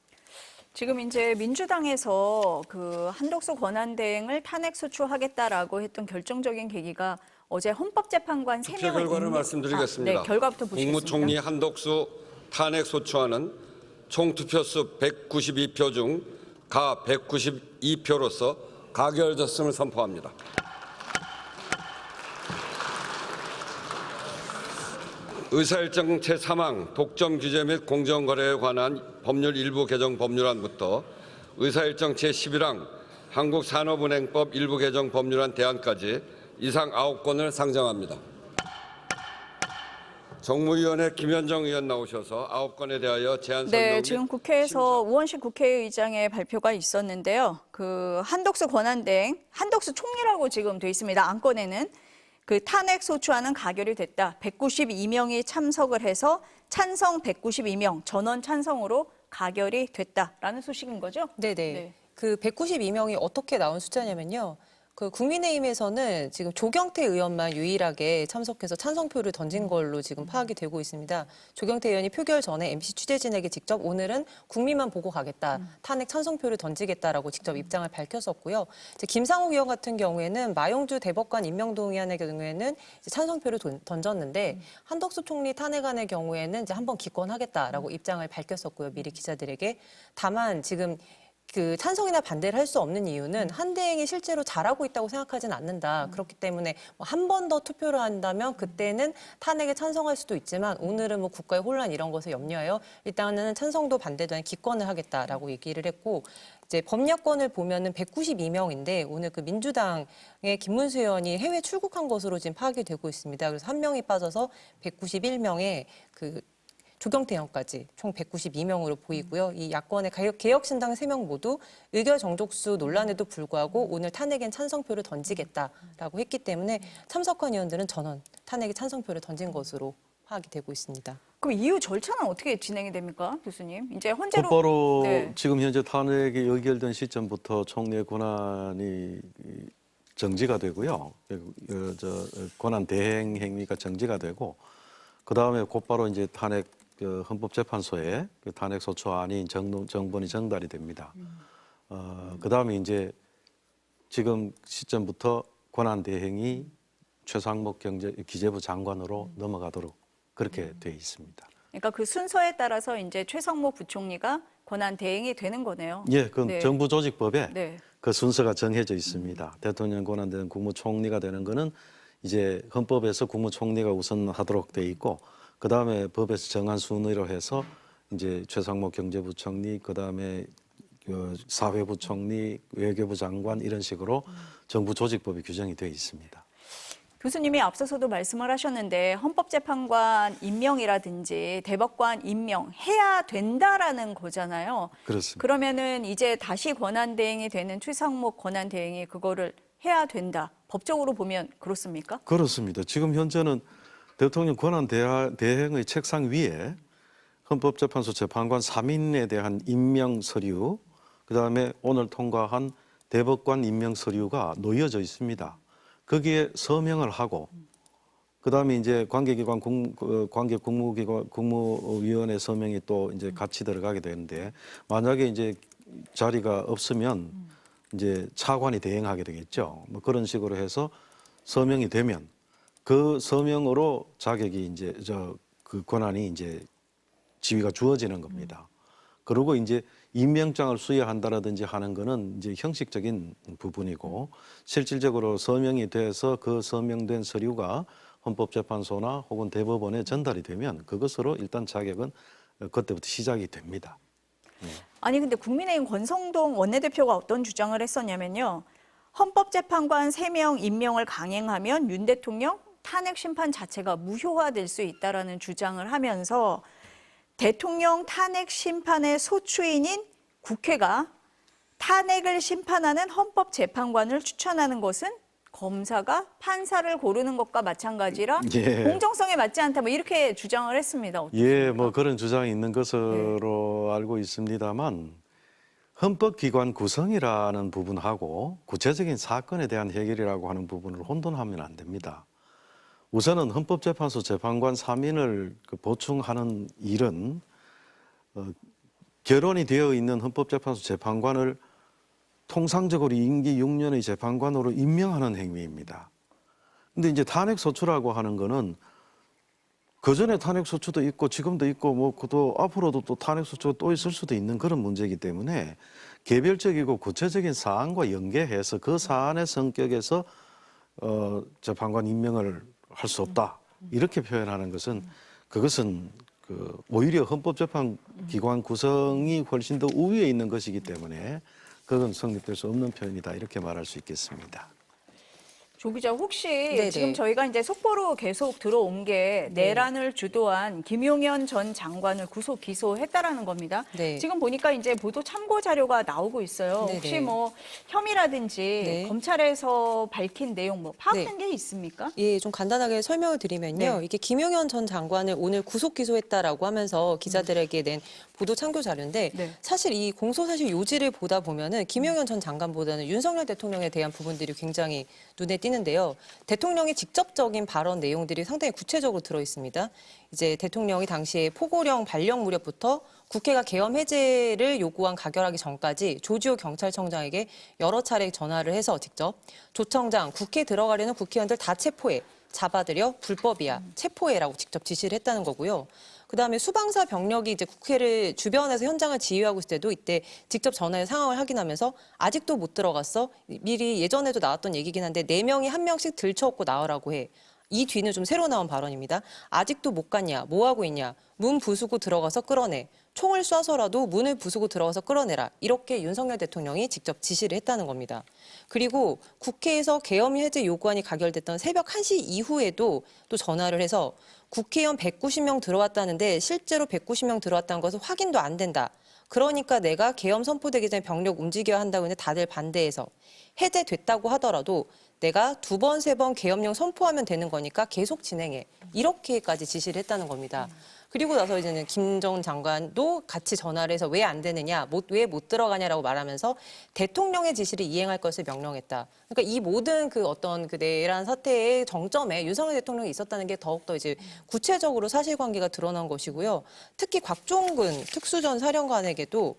지금 이제 민주당에서 그 한덕수 권한대행을 탄핵 소추하겠다라고 했던 결정적인 계기가 어제 헌법재판관 투표 3명을 결과를 말씀드리겠습니다. 네, 결과부터 보시겠습니다. 국무총리 한덕수 탄핵 소추안은 총 투표수 192표 중 가 192표로서 가결됐음을 선포합니다. 의사일정 제3항 독점 규제 및 공정거래에 관한 법률 일부 개정 법률안부터 의사일정 제11항 한국산업은행법 일부 개정 법률안 대안까지 이상 9건을 상정합니다. 정무위원회 김현정 의원 나오셔서 9건에 대하여 제안 설명 네, 및 지금 국회에서 우원식 국회의장의 발표가 있었는데요. 그 한덕수 권한대행, 한덕수 총리라고 지금 돼 있습니다. 안건에는 그 탄핵 소추안은 가결이 됐다. 192명이 참석을 해서 찬성 192명, 전원 찬성으로 가결이 됐다라는 소식인 거죠? 네네. 네. 그 192명이 어떻게 나온 숫자냐면요. 그 국민의힘에서는 지금 조경태 의원만 유일하게 참석해서 찬성표를 던진 걸로 지금 파악이 되고 있습니다. 조경태 의원이 표결 전에 MC 취재진에게 직접 오늘은 국민만 보고 가겠다, 탄핵 찬성표를 던지겠다라고 직접 입장을 밝혔었고요. 이제 김상욱 의원 같은 경우에는 마용주 대법관 임명동의안의 경우에는 이제 찬성표를 던졌는데 한덕수 총리 탄핵안의 경우에는 이제 한번 기권하겠다라고 입장을 밝혔었고요. 미리 기자들에게. 다만 지금 그 찬성이나 반대를 할 수 없는 이유는 한대행이 실제로 잘하고 있다고 생각하지는 않는다. 그렇기 때문에 한 번 더 투표를 한다면 그때는 탄핵에 찬성할 수도 있지만 오늘은 뭐 국가의 혼란 이런 것을 염려하여 일단은 찬성도 반대도 아닌 기권을 하겠다라고 얘기를 했고 이제 법야권을 보면은 192명인데 오늘 그 민주당의 김문수 의원이 해외 출국한 것으로 지금 파악이 되고 있습니다. 그래서 한 명이 빠져서 191명의 그 조경태 의원까지 총 192명으로 보이고요. 이 야권의 개혁신당 3명 모두 의결 정족수 논란에도 불구하고 오늘 탄핵엔 찬성표를 던지겠다라고 했기 때문에 참석한 의원들은 전원 탄핵에 찬성표를 던진 것으로 파악이 되고 있습니다. 그럼 이후 절차는 어떻게 진행이 됩니까, 교수님? 이제 헌재로 곧바로 네. 지금 현재 탄핵이 의결된 시점부터 총리의 권한이 정지가 되고요. 권한 대행 행위가 정지가 되고 그 다음에 곧바로 이제 탄핵 헌법재판소에 그 탄핵 소추안이 정본이 전달이 됩니다. 그 다음에 이제 지금 시점부터 권한 대행이 최상목 기재부 장관으로 넘어가도록 그렇게 돼 있습니다. 그러니까 그 순서에 따라서 이제 최상목 부총리가 권한 대행이 되는 거네요. 예, 그 네. 정부조직법에 네. 그 순서가 정해져 있습니다. 대통령 권한 대행 국무총리가 되는 거는 이제 헌법에서 국무총리가 우선 하도록 돼 있고 그 다음에 법에서 정한 순위로 해서 이제 최상목 경제부총리, 그 다음에 사회부총리, 외교부 장관 이런 식으로 정부 조직법이 규정이 되어 있습니다. 교수님이 앞서서도 말씀을 하셨는데 헌법재판관 임명이라든지 대법관 임명해야 된다라는 거잖아요. 그렇습니다. 그러면은 이제 다시 권한대행이 되는 최상목 권한대행이 그거를 해야 된다. 법적으로 보면 그렇습니까? 그렇습니다. 지금 현재는 대통령 권한 대행의 책상 위에 헌법재판소 재판관 3인에 대한 임명 서류, 그다음에 오늘 통과한 대법관 임명 서류가 놓여져 있습니다. 거기에 서명을 하고 그다음에 이제 관계기관 관계 국무위원회 서명이 또 이제 같이 들어가게 되는데 만약에 이제 자리가 없으면 이제 차관이 대행하게 되겠죠. 뭐 그런 식으로 해서 서명이 되면 그 서명으로 자격이 이제 그 권한이 이제 지위가 주어지는 겁니다. 그리고 이제 임명장을 수여한다라든지 하는 거는 이제 형식적인 부분이고 실질적으로 서명이 돼서 그 서명된 서류가 헌법재판소나 혹은 대법원에 전달이 되면 그것으로 일단 자격은 그때부터 시작이 됩니다. 아니 근데 국민의힘 권성동 원내대표가 어떤 주장을 했었냐면요. 헌법재판관 3명 임명을 강행하면 윤 대통령 탄핵 심판 자체가 무효화될 수 있다라는 주장을 하면서 대통령 탄핵 심판의 소추인인 국회가 탄핵을 심판하는 헌법재판관을 추천하는 것은 검사가 판사를 고르는 것과 마찬가지라 예. 공정성에 맞지 않다 뭐 이렇게 주장을 했습니다. 어떻습니까? 예, 뭐 그런 주장이 있는 것으로 알고 있습니다만 헌법기관 구성이라는 부분하고 구체적인 사건에 대한 해결이라고 하는 부분을 혼돈하면 안 됩니다. 우선은 헌법재판소 재판관 3인을 보충하는 일은 결혼이 되어 있는 헌법재판소 재판관을 통상적으로 임기 6년의 재판관으로 임명하는 행위입니다. 근데 이제 탄핵소추라고 하는 거는 그전에 탄핵소추도 있고 지금도 있고 뭐 또 앞으로도 또 탄핵소추가 또 있을 수도 있는 그런 문제이기 때문에 개별적이고 구체적인 사안과 연계해서 그 사안의 성격에서 재판관 임명을 할 수 없다. 이렇게 표현하는 것은 그것은 오히려 헌법재판기관 구성이 훨씬 더 우위에 있는 것이기 때문에 그건 성립될 수 없는 표현이다. 이렇게 말할 수 있겠습니다. 조 기자, 혹시 네네. 지금 저희가 이제 속보로 계속 들어온 게 네. 내란을 주도한 김용현 전 장관을 구속 기소했다라는 겁니다. 네. 지금 보니까 이제 보도 참고 자료가 나오고 있어요. 네네. 혹시 뭐 혐의라든지 네. 검찰에서 밝힌 내용 뭐 파악된 네. 게 있습니까? 예, 좀 간단하게 설명을 드리면요. 네. 이게 김용현 전 장관을 오늘 구속 기소했다라고 하면서 기자들에게 낸 보도 참고 자료인데 네. 사실 이 공소사실 요지를 보다 보면은 김용현 전 장관보다는 윤석열 대통령에 대한 부분들이 굉장히 눈에 띄는데요. 대통령의 직접적인 발언 내용들이 상당히 구체적으로 들어 있습니다. 이제 대통령이 당시에 포고령 발령 무렵부터 국회가 계엄 해제를 요구한 가결하기 전까지 조지호 경찰청장에게 여러 차례 전화를 해서 직접 조 청장 국회에 들어가려는 국회의원들 다 체포해 잡아들여 불법이야 체포해라고 직접 지시를 했다는 거고요. 그다음에 수방사 병력이 이제 국회를 주변에서 현장을 지휘하고 있을 때도 이때 직접 전화해 상황을 확인하면서 아직도 못 들어갔어. 미리 예전에도 나왔던 얘기긴 한데 4명이 1명씩 들쳐업고 나오라고 해. 이 뒤는 좀 새로 나온 발언입니다. 아직도 못 갔냐? 뭐 하고 있냐? 문 부수고 들어가서 끌어내. 총을 쏴서라도 문을 부수고 들어가서 끌어내라. 이렇게 윤석열 대통령이 직접 지시를 했다는 겁니다. 그리고 국회에서 계엄 해제 요구안이 가결됐던 새벽 1시 이후에도 또 전화를 해서 국회의원 190명 들어왔다는데 실제로 190명 들어왔다는 것은 확인도 안 된다. 그러니까 내가 계엄 선포되기 전에 병력 움직여야 한다고 했는데 다들 반대해서 해제됐다고 하더라도 내가 2번, 3번 계엄령 선포하면 되는 거니까 계속 진행해. 이렇게까지 지시를 했다는 겁니다. 그리고 나서 이제는 김 전 장관도 같이 전화를 해서 왜 안 되느냐, 왜 못 들어가냐라고 말하면서 대통령의 지시를 이행할 것을 명령했다. 그러니까 이 모든 그 어떤 그 내란 사태의 정점에 윤석열 대통령이 있었다는 게 더욱더 이제 구체적으로 사실관계가 드러난 것이고요. 특히 곽종근 특수전 사령관에게도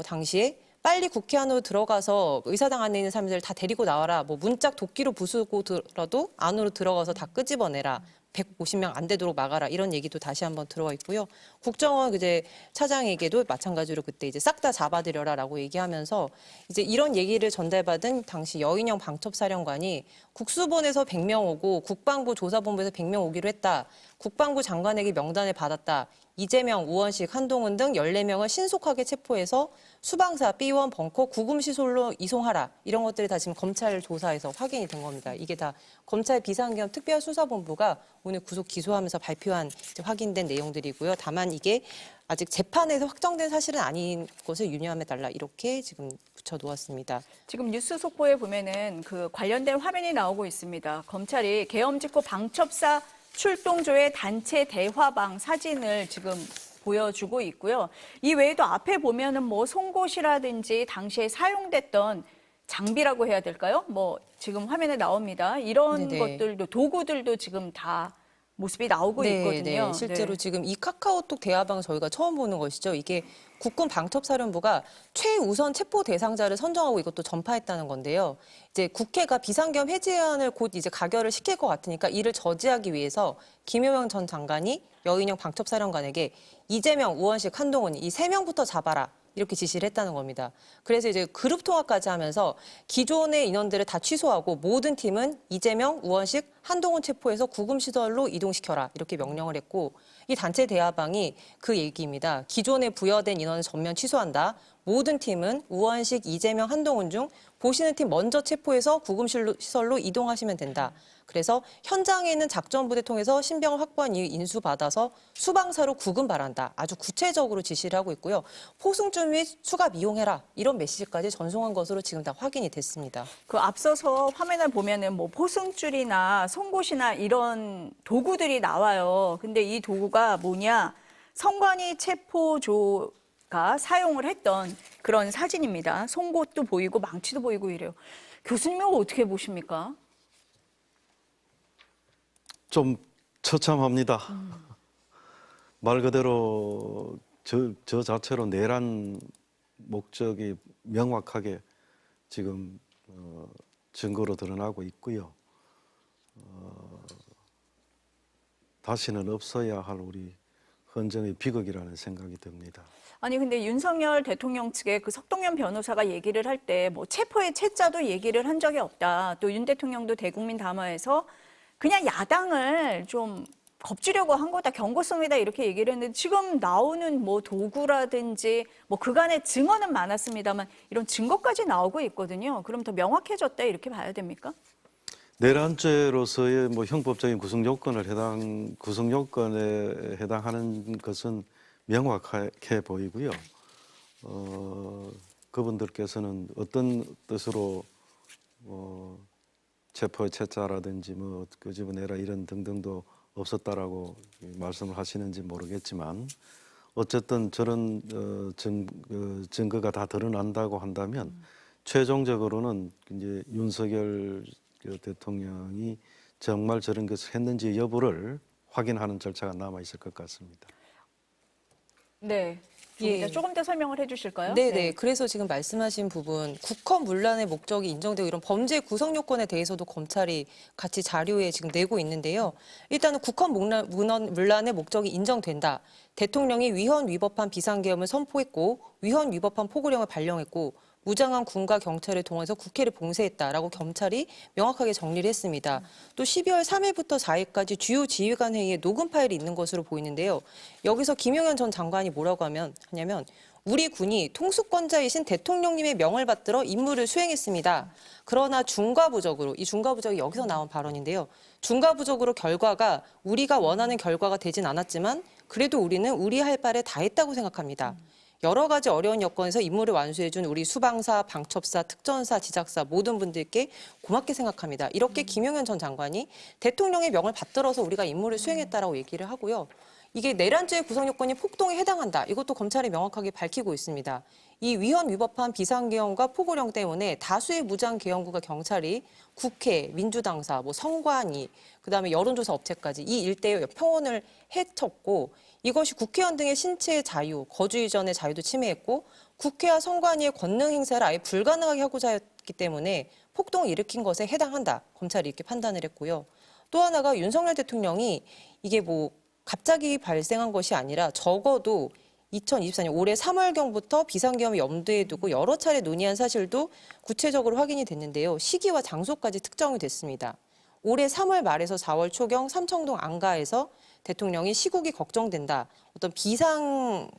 당시에 빨리 국회 안으로 들어가서 의사당 안에 있는 사람들 다 데리고 나와라. 뭐 문짝 도끼로 부수고라도 안으로 들어가서 다 끄집어내라. 150명 안 되도록 막아라. 이런 얘기도 다시 한번 들어와 있고요. 국정원 이제 차장에게도 마찬가지로 그때 이제 싹 다 잡아들여라라고 얘기하면서 이제 이런 얘기를 전달받은 당시 여인영 방첩사령관이 국수본에서 100명 오고 국방부 조사본부에서 100명 오기로 했다. 국방부 장관에게 명단을 받았다. 이재명, 우원식, 한동훈 등 14명을 신속하게 체포해서 수방사, B원, 벙커, 구금시설로 이송하라. 이런 것들이 다 지금 검찰 조사에서 확인이 된 겁니다. 이게 다 검찰 비상계엄 특별수사본부가 오늘 구속 기소하면서 발표한 이제 확인된 내용들이고요. 다만 이게 아직 재판에서 확정된 사실은 아닌 것을 유념해 달라. 이렇게 지금 붙여놓았습니다. 지금 뉴스 속보에 보면은 그 관련된 화면이 나오고 있습니다. 검찰이 계엄 직후 방첩사 출동조의 단체 대화방 사진을 지금 보여주고 있고요. 이 외에도 앞에 보면은 뭐 송곳이라든지 당시에 사용됐던 장비라고 해야 될까요? 뭐 지금 화면에 나옵니다. 이런 네네. 것들도 도구들도 지금 다 모습이 나오고 있거든요. 실제로 네. 지금 이 카카오톡 대화방 저희가 처음 보는 것이죠. 이게 국군 방첩사령부가 최우선 체포 대상자를 선정하고 이것도 전파했다는 건데요. 이제 국회가 비상계엄 해제안을 곧 이제 가결을 시킬 것 같으니까 이를 저지하기 위해서 김용현 전 장관이 여인영 방첩사령관에게 이재명, 우원식, 한동훈 이 3명부터 잡아라. 이렇게 지시를 했다는 겁니다. 그래서 이제 그룹 통화까지 하면서 기존의 인원들을 다 취소하고 모든 팀은 이재명, 우원식, 한동훈 체포해서 구금시설로 이동시켜라. 이렇게 명령을 했고 이 단체 대화방이 그 얘기입니다. 기존에 부여된 인원을 전면 취소한다. 모든 팀은 우원식, 이재명, 한동훈 중 보시는 팀 먼저 체포해서 구금시설로 이동하시면 된다. 그래서 현장에 있는 작전부대 통해서 신병을 확보한 이후 인수받아서 수방사로 구금발한다. 아주 구체적으로 지시를 하고 있고요. 포승줄 및 수갑 이용해라. 이런 메시지까지 전송한 것으로 지금 다 확인이 됐습니다. 그 앞서서 화면을 보면은 뭐 포승줄이나 송곳이나 이런 도구들이 나와요. 근데 이 도구가 뭐냐? 선관위 체포조가 사용을 했던 그런 사진입니다. 송곳도 보이고 망치도 보이고 이래요. 교수님은 어떻게 보십니까? 좀 처참합니다. 말 그대로 저 자체로 내란 목적이 명확하게 지금 증거로 드러나고 있고요. 다시는 없어야 할 우리 헌정의 비극이라는 생각이 듭니다. 아니 근데 윤석열 대통령 측의 그 석동현 변호사가 얘기를 할 때 뭐 체포의 체자도 얘기를 한 적이 없다. 또 윤 대통령도 대국민 담화에서 그냥 야당을 좀 겁주려고 한 거다, 경고성이다 이렇게 얘기를 했는데 지금 나오는 뭐 도구라든지 뭐 그간의 증언은 많았습니다만 이런 증거까지 나오고 있거든요. 그럼 더 명확해졌다 이렇게 봐야 됩니까? 내란죄로서의 뭐 형법적인 구성 요건에 해당하는 것은 명확해 보이고요. 그분들께서는 어떤 뜻으로 체포의 체자라든지 뭐 끄집어내라 이런 등등도 없었다라고 말씀을 하시는지 모르겠지만 어쨌든 저런 증거가 다 드러난다고 한다면 최종적으로는 이제 윤석열 대통령이 정말 저런 것을 했는지 여부를 확인하는 절차가 남아 있을 것 같습니다. 네. 예. 조금 더 설명을 해주실까요? 네네. 그래서 지금 말씀하신 부분, 국헌 문란의 목적이 인정되고 이런 범죄 구성 요건에 대해서도 검찰이 같이 자료에 지금 내고 있는데요. 일단은 국헌 문란의 목적이 인정된다. 대통령이 위헌 위법한 비상계엄을 선포했고 위헌 위법한 포고령을 발령했고 무장한 군과 경찰을 동원해서 국회를 봉쇄했다라고 검찰이 명확하게 정리를 했습니다. 또 12월 3일부터 4일까지 주요 지휘관 회의에 녹음 파일이 있는 것으로 보이는데요. 여기서 김용현 전 장관이 뭐라고 하냐면 우리 군이 통수권자이신 대통령님의 명을 받들어 임무를 수행했습니다. 그러나 중과부적으로, 이 중과부적이 여기서 나온 발언인데요. 중과부적으로 결과가 우리가 원하는 결과가 되진 않았지만 그래도 우리는 우리 할 바를 다 했다고 생각합니다. 여러 가지 어려운 여건에서 임무를 완수해준 우리 수방사, 방첩사, 특전사, 지작사 모든 분들께 고맙게 생각합니다. 이렇게 김용현 전 장관이 대통령의 명을 받들어서 우리가 임무를 수행했다라고 얘기를 하고요. 이게 내란죄의 구성 요건이 폭동에 해당한다. 이것도 검찰이 명확하게 밝히고 있습니다. 이 위헌 위법한 비상계엄과 포고령 때문에 다수의 무장계엄군과 경찰이 국회, 민주당사, 선관위, 그다음에 여론조사 업체까지 이 일대의 평원을 해쳤고 이것이 국회의원 등의 신체의 자유, 거주 이전의 자유도 침해했고 국회와 선관위의 권능 행사를 아예 불가능하게 하고자 했기 때문에 폭동을 일으킨 것에 해당한다. 검찰이 이렇게 판단을 했고요. 또 하나가 윤석열 대통령이 이게 갑자기 발생한 것이 아니라 적어도 2024년 올해 3월경부터 비상계엄을 염두에 두고 여러 차례 논의한 사실도 구체적으로 확인이 됐는데요. 시기와 장소까지 특정이 됐습니다. 올해 3월 말에서 4월 초경 삼청동 안가에서 대통령이 시국이 걱정된다. 어떤 비상한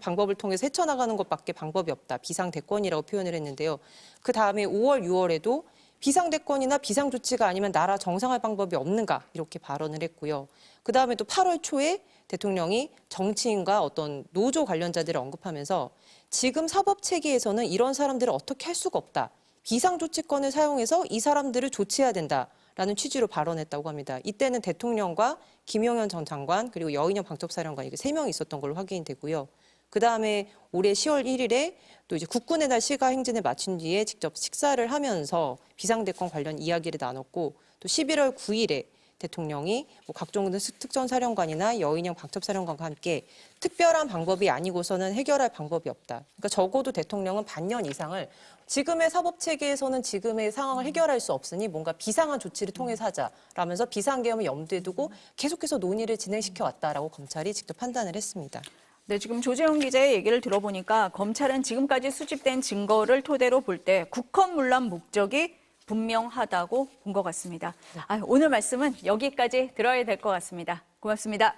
방법을 통해서 헤쳐나가는 것밖에 방법이 없다. 비상대권이라고 표현을 했는데요. 그 다음에 5월, 6월에도 비상대권이나 비상조치가 아니면 나라 정상할 방법이 없는가 이렇게 발언을 했고요. 그 다음에 또 8월 초에 대통령이 정치인과 어떤 노조 관련자들을 언급하면서 지금 사법체계에서는 이런 사람들을 어떻게 할 수가 없다. 비상조치권을 사용해서 이 사람들을 조치해야 된다라는 취지로 발언했다고 합니다. 이때는 대통령과 김용현 전 장관 그리고 여인영 방첩사령관 이게 3명이 있었던 걸로 확인이 되고요. 그다음에 올해 10월 1일에 또 이제 국군의 날 시가 행진을 마친 뒤에 직접 식사를 하면서 비상대권 관련 이야기를 나눴고 또 11월 9일에 대통령이 각종 특전사령관이나 여인영 방첩사령관과 함께 특별한 방법이 아니고서는 해결할 방법이 없다. 그러니까 적어도 대통령은 반년 이상을 지금의 사법체계에서는 지금의 상황을 해결할 수 없으니 뭔가 비상한 조치를 통해서 하자라면서 비상계엄을 염두에 두고 계속해서 논의를 진행시켜 왔다라고 검찰이 직접 판단을 했습니다. 네, 지금 조재훈 기자의 얘기를 들어보니까 검찰은 지금까지 수집된 증거를 토대로 볼 때 국헌문란 목적이 분명하다고 본 것 같습니다. 오늘 말씀은 여기까지 들어야 될 것 같습니다. 고맙습니다.